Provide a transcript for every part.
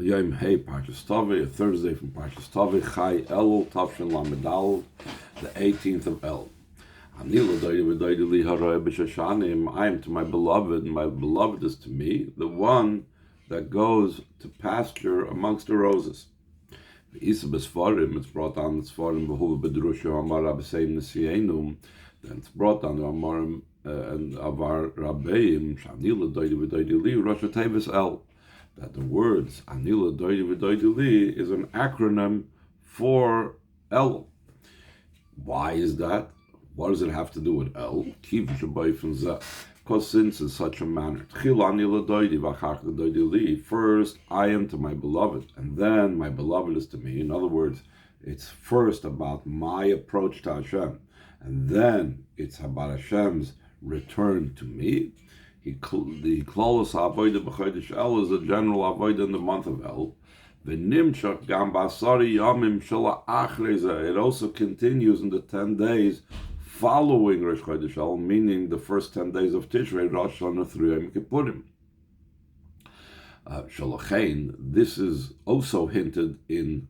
Yom Hey Parshas Tavei, a Thursday from Parshas Tavei, Chai Elul Tavshin Lamedal, the 18th of El. Ani L'Doidi V'Doidi Li Haroi B'Shoshanim. I am to my beloved, and my beloved is to me, the one that goes to pasture amongst the roses. V'Isa B'Sfarim, it's brought down the Sfarim B'Huva B'Drusha Amar Rabbeseim Nesienum. Then it's brought down the Amarim and of our Rabbeim, Shani L'Doidi V'Doidi Li Rosh Tevis El. That the words Ani L'Doidi V'Doidi Li is an acronym for El. Why is that? What does it have to do with El? Because since in such a manner, first I am to my beloved, and then my beloved is to me. In other words, it's first about my approach to Hashem, and then it's about Hashem's return to me. The Klolos Avodah b'Chodesh El is a general avodah in the month of El. It also continues in the 10 days following Rosh Chodesh El, meaning the first 10 days of Tishrei, Rosh Hashanah through Yom Kippurim. Shalachein, this is also hinted in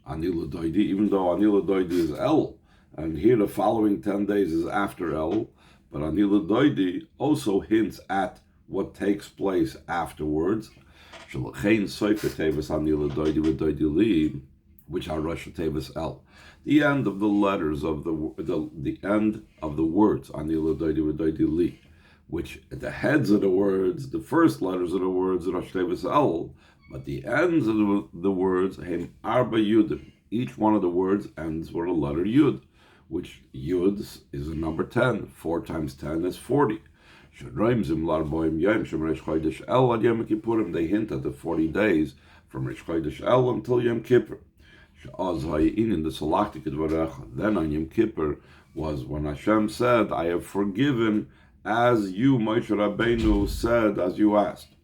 Ani L'Doidi, even though Ani L'Doidi is El, and here the following 10 days is after El, but Ani L'Doidi also hints at what takes place afterwards. Shalachein Soifer Tevis Ani L'Doidi V'Doidi Li, which are Rosh Tevis El. The end of the letters of the end of the words Ani L'Doidi V'Doidi Li, which the heads of the words, the first letters of the words Rosh Tevis El, but the ends of the words Hem Arba Yudim. Each one of the words ends with a letter Yud, which Yud is a number 10. 4 times 10 is 40. They hint at the 40 days from Rosh Chodesh El until Yom Kippur. Then on Yom Kippur was when Hashem said, I have forgiven as you, Moshe Rabbeinu, said, as you asked.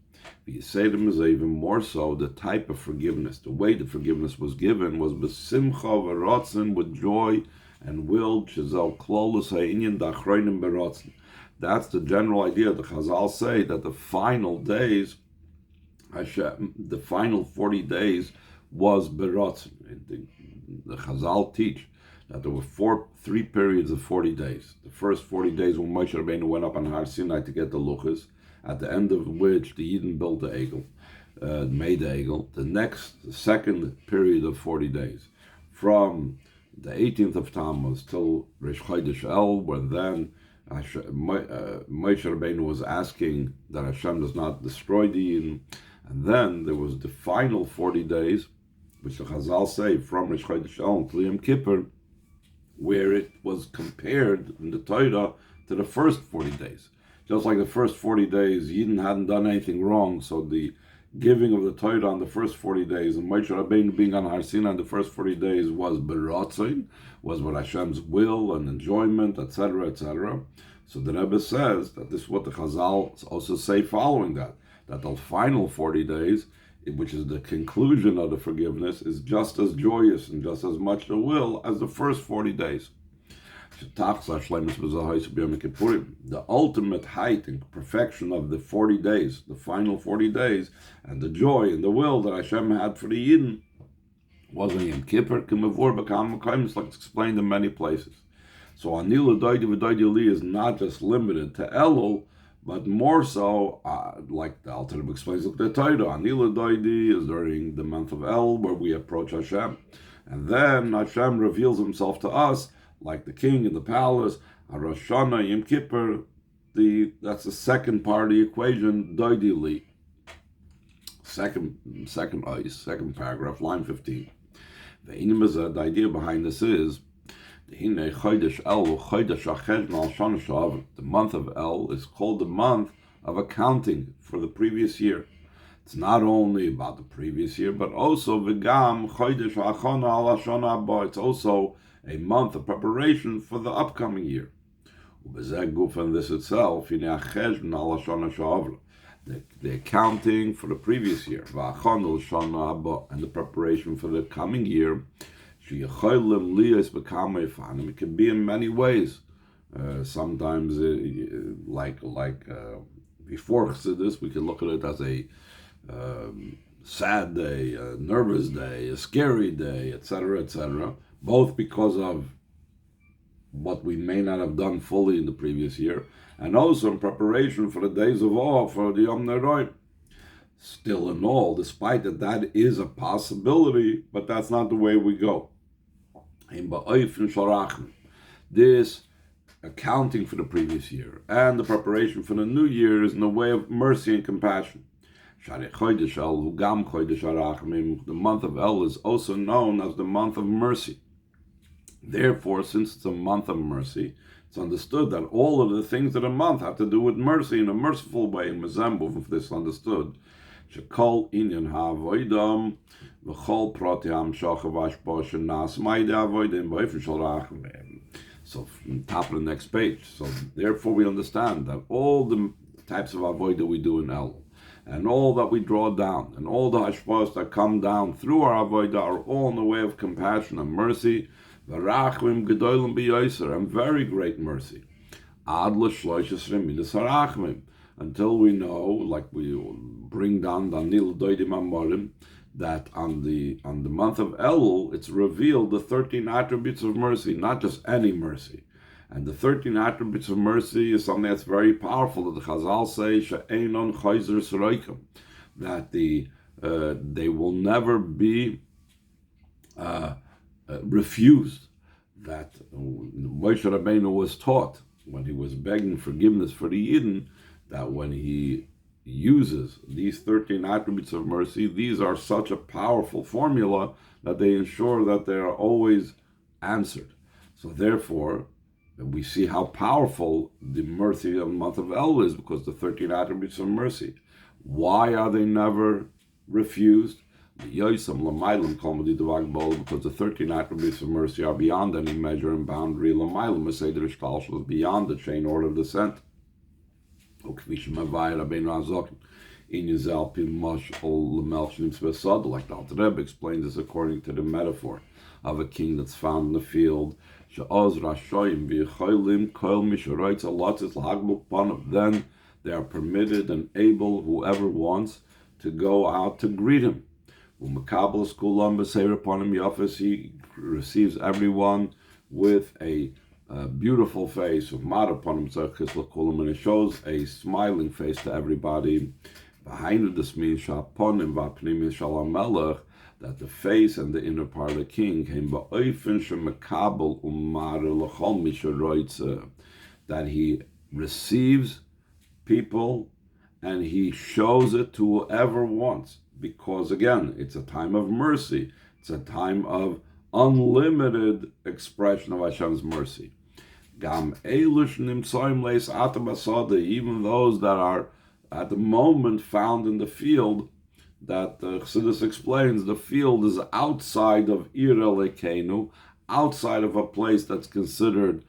The Yisraelim is even more so, the type of forgiveness, the way the forgiveness was given was b'simcha v'rotzen, with joy and will, Chazal Klolos ha'inyan da'achroinim b'rotzen. That's the general idea. The Chazal say that the final days, the final 40 days was b'rotzen. The Chazal teach that there were three periods of 40 days. The first 40 days when Moshe Rabbeinu went up on Har Sinai to get the luchas, at the end of which the Yidden built the Egel, made the Egel. The second period of 40 days, from the 18th of Tammuz till Rosh Chodesh El, where then Moshe Rabbeinu was asking that Hashem does not destroy the Yidden. And then there was the final 40 days, which the Chazal say from Rosh Chodesh El until Yom Kippur, where it was compared in the Torah to the first 40 days. Just like the first 40 days, Yidden hadn't done anything wrong, so the giving of the Torah on the first 40 days, and Moshe Rabbeinu being on Har Sinai on the first 40 days was beratzon, was with Hashem's will and enjoyment, etc., etc. So the Rebbe says that this is what the Chazal also say following that the final 40 days, which is the conclusion of the forgiveness, is just as joyous and just as much a will as the first 40 days. The ultimate height and perfection of the 40 days, the final 40 days, and the joy and the will that Hashem had for the Yidden was in Yom Kippur, like it's explained in many places. So Ani L'Doidi V'Doidi Li is not just limited to Elul, but more so, like the Alter Rebbe explains, look at the Torah. Ani L'Doidi is during the month of El, where we approach Hashem. And then Hashem reveals himself to us, like the king in the palace, Rosh Hashanah, Yom Kippur, that's the second part of the equation, Doidi Li. Second paragraph, line 15. The idea behind this is, the month of El is called the month of accounting for the previous year. It's not only about the previous year, but also it's also a month of preparation for the upcoming year. And this itself, the accounting for the previous year, and the preparation for the coming year, it can be in many ways. Sometimes, before Chassidus, we can look at it as a sad day, a nervous day, a scary day, etc., both because of what we may not have done fully in the previous year, and also in preparation for the days of awe, for the Yom Neroim. Still in all, despite that is a possibility, but that's not the way we go. This accounting for the previous year and the preparation for the new year is in the way of mercy and compassion. The month of El is also known as the month of mercy. Therefore, since it's a month of mercy, it's understood that all of the things of the month have to do with mercy in a merciful way. In Mezembuv, if this is understood, Shekol inyan ha'avoidam v'chol protiam shachav ashbosh nas ma'ide avoidim b'ofen shel rachamim. So from the top of the next page. So therefore we understand that all the types of avodah we do in El, and all that we draw down, and all the hashpos that come down through our avodah are all in the way of compassion and mercy, v'rachmim gedolim b'yoser, and very great mercy. Ad l'shloishes remidas harachmim, until we know, like we bring down Danil Doidim Amorim, that on the month of Elul, it's revealed the 13 attributes of mercy, not just any mercy. And the 13 attributes of mercy is something that's very powerful. That the Chazal say, She'einon chayzer soroikim, that they will never be refused. That Moshe Rabbeinu was taught when he was begging forgiveness for the Yidden, that when he uses these 13 attributes of mercy, these are such a powerful formula that they ensure that they are always answered. So therefore, we see how powerful the mercy of the month of El is, because the 13 attributes of mercy. Why are they never refused? Because the 13 attributes of mercy are beyond any measure and boundary, beyond the chain order of descent. Like the Alter Rebbe explains this according to the metaphor of a king that's found in the field. Then they are permitted and able, whoever wants, to go out to greet him. He receives everyone with a beautiful face of Mar upon himself, and it shows a smiling face to everybody. Behind this means that the face and the inner part of the king came that he receives people and he shows it to whoever wants, because again, it's a time of mercy. It's a time of unlimited expression of Hashem's mercy. Even those that are at the moment found in the field, that the Chassidus explains, the field is outside of Ir Elokeinu, outside of a place that's considered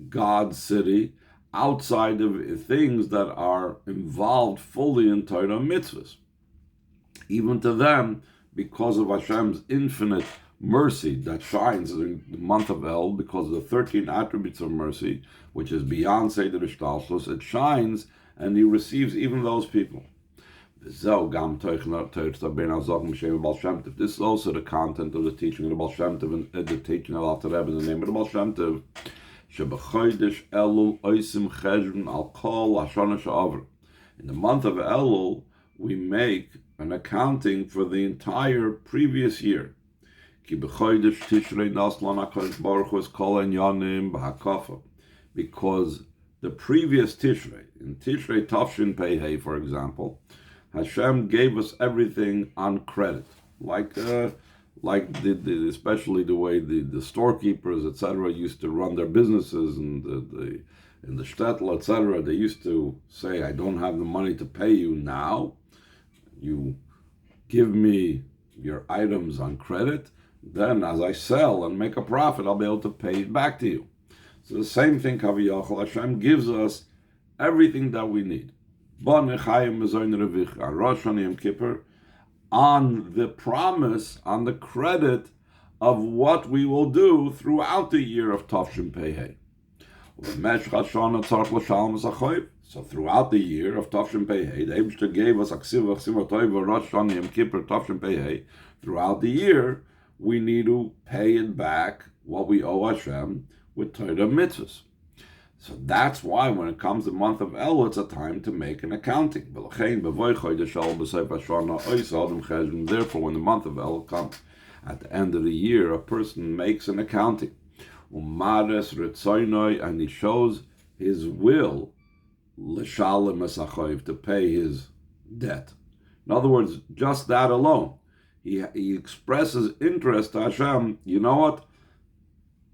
God's city, outside of things that are involved fully in Torah mitzvahs. Even to them, because of Hashem's infinite mercy that shines in the month of El, because of the 13 attributes of mercy, which is beyond Seder Ishtalshus, it shines and he receives even those people. This is also the content of the teaching of the Baal Shem Tov and the teaching of Alter Rebbe in the name of the Baal Shem Tov. In the month of Elul, we make an accounting for the entire previous year. Because the previous Tishrei, in Tishrei Tafshin Pei, for example, Hashem gave us everything on credit, especially the way the storekeepers, etc., used to run their businesses in the shtetl, etc. They used to say, "I don't have the money to pay you now. You give me your items on credit. Then, as I sell and make a profit, I'll be able to pay it back to you." So the same thing, Kaviyachol, Hashem gives us everything that we need. On Rosh Hashanah Yom Kippur, on the promise, on the credit of what we will do throughout the year of Tafshin Pei. So throughout the year of Tavshin Pei, the Eibishter gave us Aksiv Achsim Toiva Rosh Hashanah Yom Kippur Tavshin Pei. Throughout the year, we need to pay it back, what we owe Hashem, with Torah mitzvahs. So that's why when it comes to the month of Elul, it's a time to make an accounting. Therefore, when the month of Elul comes, at the end of the year, a person makes an accounting. And he shows his will to pay his debt. In other words, just that alone. He expresses interest to Hashem. You know what?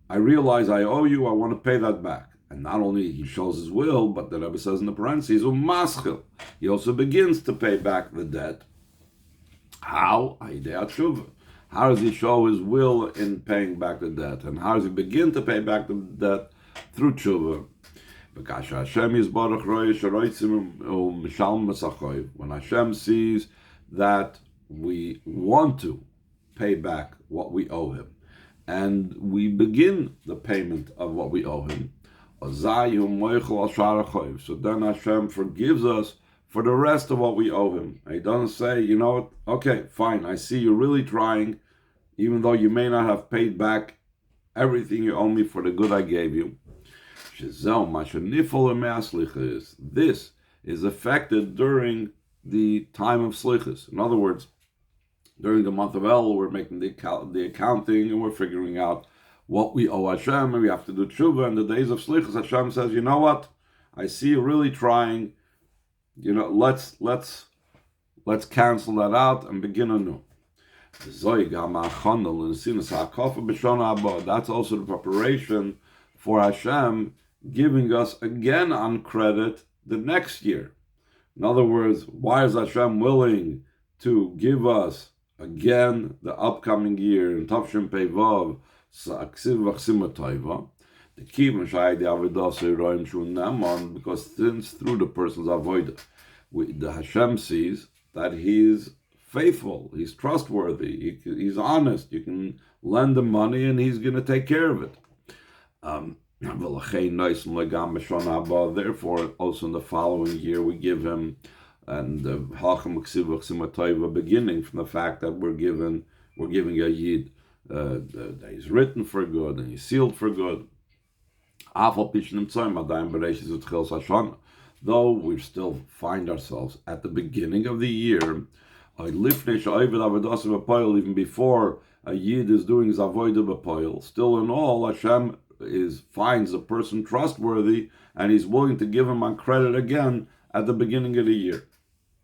I realize I owe you. I want to pay that back. And not only he shows his will, but the Rebbe says in the parentheses, umaschil. He also begins to pay back the debt. How? How does he show his will in paying back the debt? And how does he begin to pay back the debt? Through tshuva. When Hashem sees that we want to pay back what we owe him, and we begin the payment of what we owe him, so then Hashem forgives us for the rest of what we owe him. He doesn't say, you know what, okay, fine, I see you're really trying, even though you may not have paid back everything you owe me for the good I gave you. This is affected during the time of slichus. In other words, during the month of El, we're making the accounting and we're figuring out what we owe Hashem, and we have to do tshuva. And the days of slichus, Hashem says, you know what? I see you really trying. You know, let's cancel that out and begin anew. That's also the preparation for Hashem giving us again on credit the next year. In other words, why is Hashem willing to give us again the upcoming year in Tavshin Pei Vav because since through the person's avodah, the Hashem sees that he's faithful, he's trustworthy, he's honest. You can lend him money and he's going to take care of it. Therefore, also in the following year, we give him and the beginning from the fact that we're giving a yid that he's written for good and he's sealed for good. Though we still find ourselves at the beginning of the year, even before a yid is doing his avodah b'poil, still in all, Hashem finds a person trustworthy and he's willing to give him on credit again at the beginning of the year.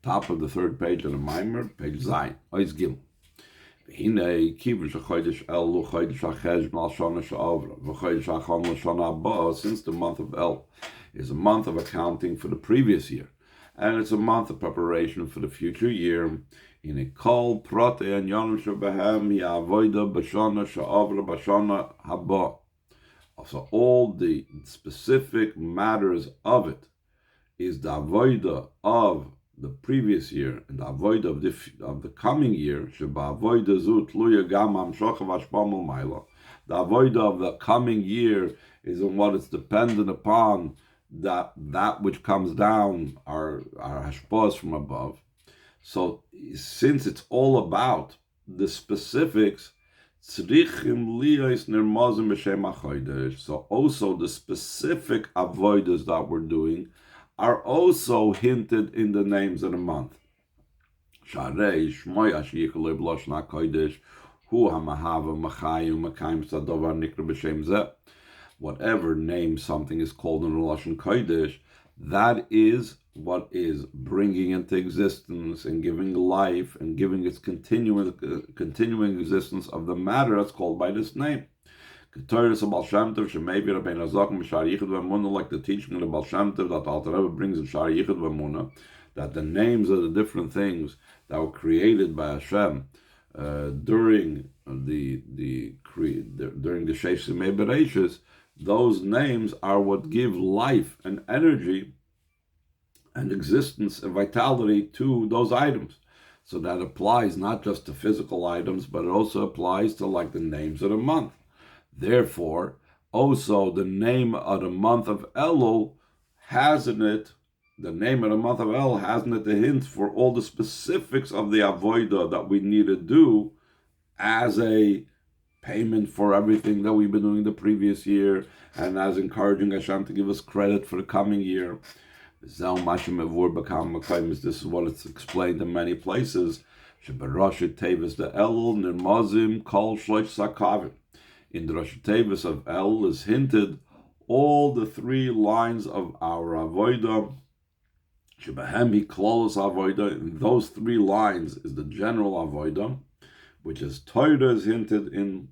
Top of the third page of the Maimer, page Zayin, Ois Gimel. Since the month of El is a month of accounting for the previous year, and it's a month of preparation for the future year, in a kol prote and yonam shebehem ya'avoda b'shana she'avra b'shana haba. So all the specific matters of it is the avoda of the previous year and the avodah of the coming year. The avodah of the coming year is on what it's dependent upon, that which comes down, our hashpos from above. So since it's all about the specifics, so also the specific avodas that we're doing are also hinted in the names of the month. Whatever name something is called in Lashon Kodesh, that is what is bringing into existence and giving life and giving its continuing existence of the matter that's called by this name. Like the teaching of the Baal Shem Tov that Alter Rebbe brings in Shar Yichud V'Emunah, that the names of the different things that were created by Hashem during the Sheish Simei Bereishis, those names are what give life and energy and existence and vitality to those items. So that applies not just to physical items, but it also applies to like the names of the month. Therefore, Also, the name of the month of Elul has in it, the name of the month of Elul has in it the hint for all the specifics of the avodah that we need to do as a payment for everything that we've been doing the previous year, and as encouraging Hashem to give us credit for the coming year. This is what it's explained in many places. In the Rosh Tevis of El is hinted all the three lines of our avodah. In those three lines is the general avodah, which is Torah is hinted in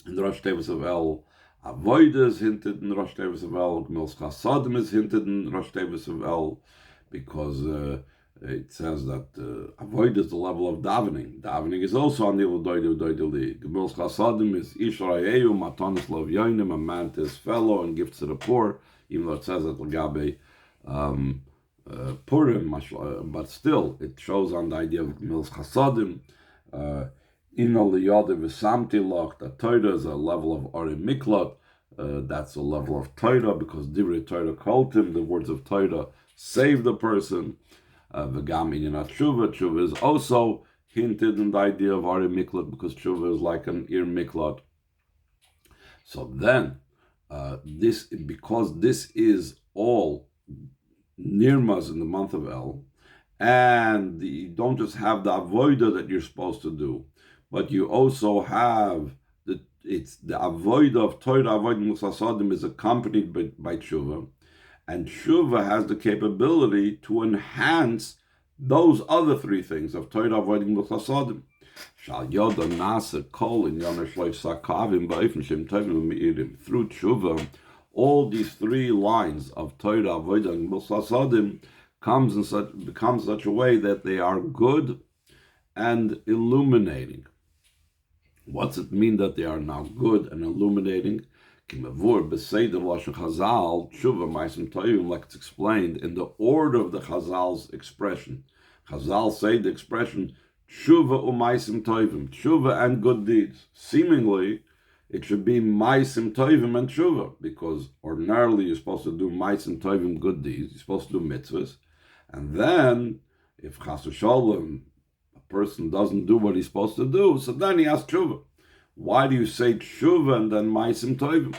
the Rosh Tevis of El. Avodah is hinted in the Rosh Tevis of El. Gemilas Chasadim is hinted in the Rosh Tevis of El, because it says that Avodah is the level of davening. Davening is also on the Doidi Li. Gemilas Chasadim is Ishrayeu, Matanis Lov Yoinim, a man to his fellow and gifts to the poor, even though it says that Lagabe Purim, but still it shows on the idea of Gemilas Chasadim. That Torah is a level of Ori Miklat. That's a level of Torah, because Divrei Torah Koltim, the words of Torah, save the person. V'gam inyan tshuva. Tshuva is also hinted in the idea of Ori Miklat, because tshuva is like an Ir Miklat. So then, because this is all nirmas in the month of El, and you don't just have the avodah that you're supposed to do, but you also have the avodah of Torah, avodah musasadim is accompanied by tshuva, and tshuva has the capability to enhance those other three things of Torah, avodah musasadim. Shal yoda nasa kol in yomer shloish sakavim ba'ifim shem tovim meirim. Through tshuva, all these three lines of Torah, avodah and musasadim becomes such a way that they are good and illuminating. What's it mean that they are now good and illuminating? Like it's explained in the order of the Chazal's expression. Chazal say the expression tshuva u'maisim tovim, tshuva and good deeds. Seemingly, it should be maisim tovim and tshuva, because ordinarily you're supposed to do maisim tovim, good deeds. You're supposed to do mitzvahs. And then, if chas v'sholem, a person doesn't do what he's supposed to do, so then he has tshuva. Why do you say tshuva and then maisim tovim?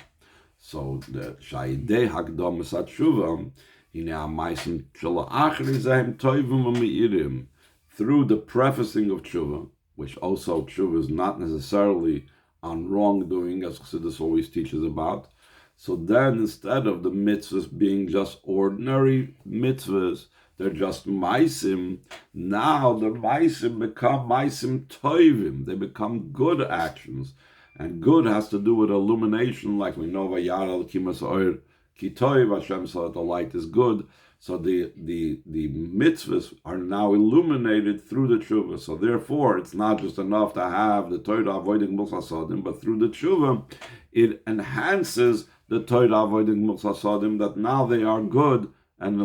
So the shayidei hakdom esat tshuva, hine maisim shel achri zehem tovim v'meirim, through the prefacing of tshuva, which also tshuva is not necessarily on wrongdoing, as Chassidus always teaches about. So then, instead of the mitzvahs being just ordinary mitzvahs, they're just maisim. Now the maisim become maisim toivim. They become good actions. And good has to do with illumination, like we know, Vayar al kimas oir ki toiv, Hashem said that the light is good. So the mitzvahs are now illuminated through the tshuva. So therefore, it's not just enough to have the Torah avoiding musasadim, but through the tshuva, it enhances the Torah avoiding musasadim, that now they are good and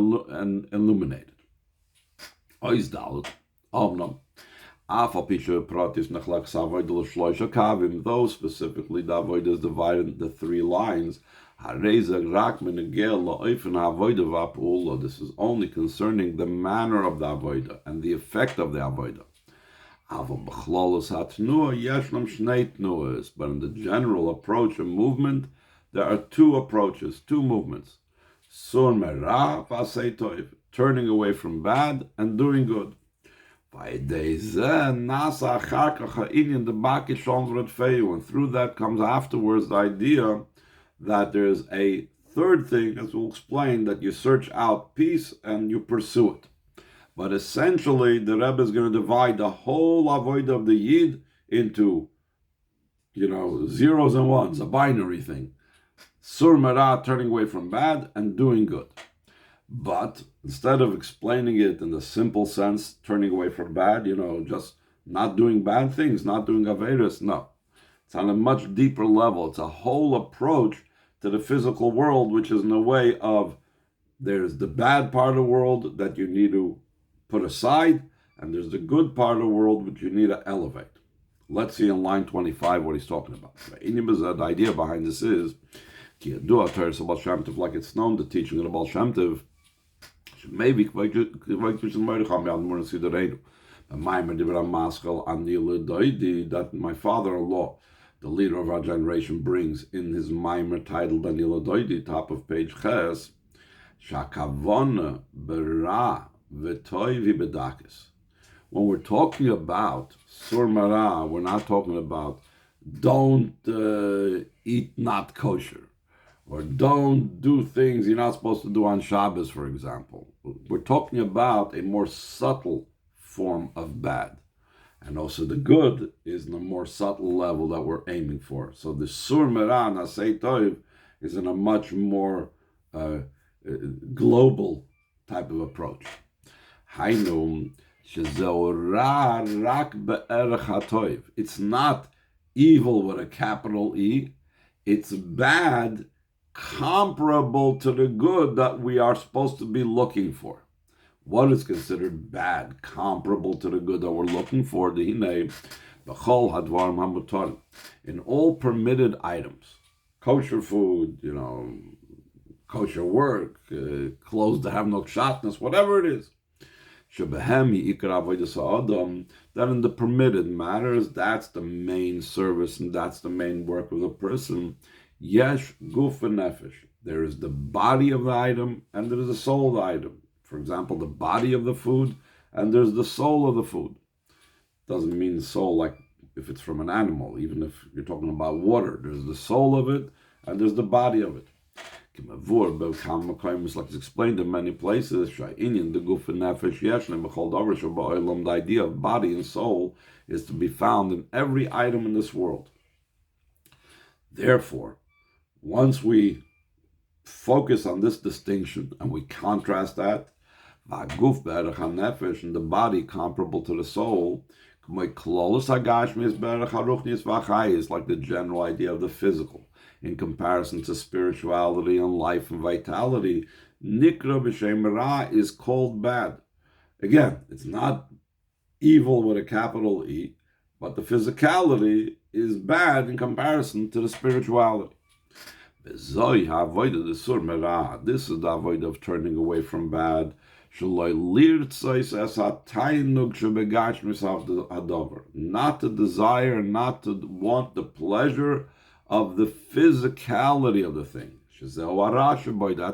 illuminated. Oizdal, omnam. Though specifically the avodah is divided into three lines, this is only concerning the manner of the avodah and the effect of the avodah. But in the general approach and movement, there are two approaches, two movements. Turning away from bad and doing good. And through that comes afterwards the idea that there's a third thing, as we'll explain, that you search out peace and you pursue it. But essentially, the Rebbe is going to divide the whole avodah of the Yid into, zeros and ones, a binary thing. Sur Merah, turning away from bad, and doing good. But instead of explaining it in the simple sense, turning away from bad, just not doing bad things, not doing averos, no. It's on a much deeper level. It's a whole approach to the physical world, which is in a way of, there's the bad part of the world that you need to put aside, and there's the good part of the world which you need to elevate. Let's see in line 25 what he's talking about. The idea behind this is, like it's known, the teaching of the Baal Shem Tov, maybe that my father-in-law, the leader of our generation, brings in his mimer titled לדודי, top of page Ches, Shakavona Bera V'toivi Bedakis. When we're talking about Sur Mara, we're not talking about don't eat not kosher, or don't do things you're not supposed to do on Shabbos, for example. We're talking about a more subtle form of bad. And also the good is the more subtle level that we're aiming for. So the Sur Mara Nasei Toiv is in a much more global type of approach. Hainum. It's not evil with a capital E. It's bad comparable to the good that we are supposed to be looking for. What is considered bad comparable to the good that we're looking for? In all permitted items, kosher food, kosher work, clothes that have no kshatness, whatever it is. That in the permitted matters, that's the main service and that's the main work of the person. Yesh guf nefesh. There is the body of the item and there is the soul of the item. For example, the body of the food and there's the soul of the food. Doesn't mean soul like if it's from an animal. Even if you're talking about water, there's the soul of it and there's the body of it. Like it's explained in many places, the idea of body and soul is to be found in every item in this world. Therefore, once we focus on this distinction and we contrast that, and the body comparable to the soul, is like the general idea of the physical. In comparison to spirituality and life and vitality, Nikra b'shem ra is called bad. Again, it's not evil with a capital E, but the physicality is bad in comparison to the spirituality. This is the avoid of turning away from bad. Not to desire, not to want the pleasure of the physicality of the thing. That's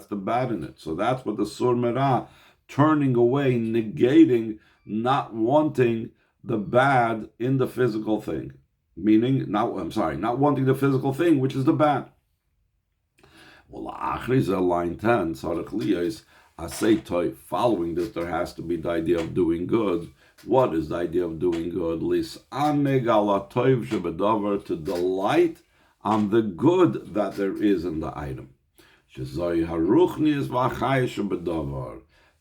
the bad in it. So that's what the Sur Merah, turning away, negating, not wanting the bad in the physical thing. Meaning, not wanting the physical thing, which is the bad. Well, line 10, following this, there has to be the idea of doing good. What is the idea of doing good? To delight on the good that there is in the item.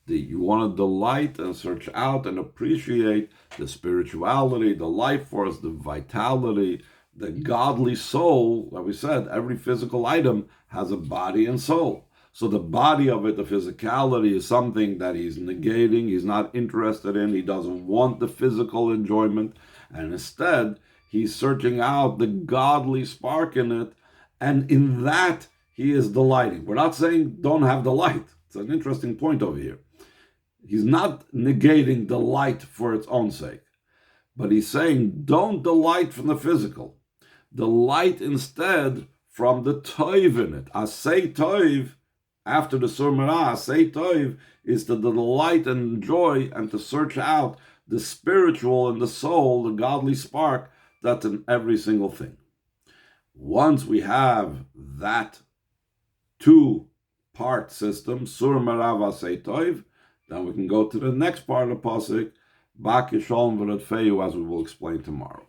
You want to delight and search out and appreciate the spirituality, the life force, the vitality, the godly soul. Like we said, every physical item has a body and soul. So the body of it, the physicality, is something that he's negating, he's not interested in, he doesn't want the physical enjoyment, and instead, he's searching out the godly spark in it, and in that, he is delighting. We're not saying don't have delight. It's an interesting point over here. He's not negating delight for its own sake, but he's saying don't delight from the physical. Delight instead from the toiv in it. Asay toiv, after the Sur Merah, asay toiv is to delight and enjoy and to search out the spiritual and the soul, the godly spark that's in every single thing. Once we have that two-part system, Sur Merah v'asay toiv, then we can go to the next part of the pasuk, Bak Yisholem v'Rodfeyu, as we will explain tomorrow.